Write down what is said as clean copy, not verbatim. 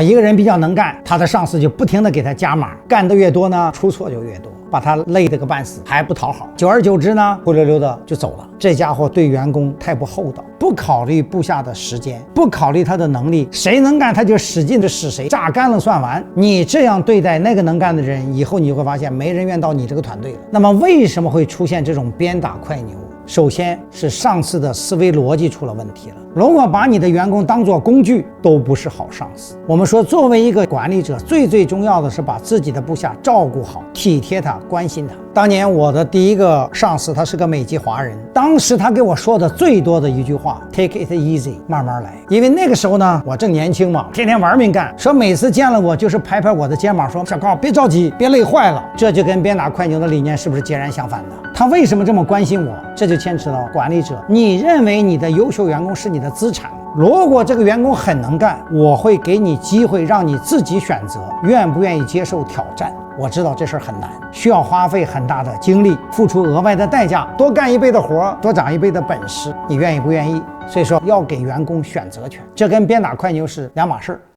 一个人比较能干，他的上司就不停地给他加码，干得越多呢，出错就越多，把他累得个半死，还不讨好。久而久之呢，灰溜溜的就走了。这家伙对员工太不厚道，不考虑部下的时间，不考虑他的能力，谁能干他就使劲的使谁，榨干了算完。你这样对待那个能干的人，以后你会发现没人愿到你这个团队了。那么为什么会出现这种鞭打快牛？首先是上司的思维逻辑出了问题了。如果把你的员工当作工具，都不是好上司。我们说，作为一个管理者，最重要的是把自己的部下照顾好，体贴他，关心他。当年我的第一个上司，他是个美籍华人，当时他给我说的最多的一句话 ，take it easy， 慢慢来。因为那个时候呢，我正年轻嘛，天天玩命干，说每次见了我就是拍拍我的肩膀，说小高别着急，别累坏了。这就跟鞭打快牛的理念是不是截然相反的？他为什么这么关心我？这就牵扯到管理者，你认为你的优秀员工是你的资产，如果这个员工很能干，我会给你机会让你自己选择愿不愿意接受挑战。我知道这事儿很难，需要花费很大的精力，付出额外的代价，多干一倍的活，多长一倍的本事，你愿意不愿意？所以说要给员工选择权，这跟鞭打快牛是两码事儿。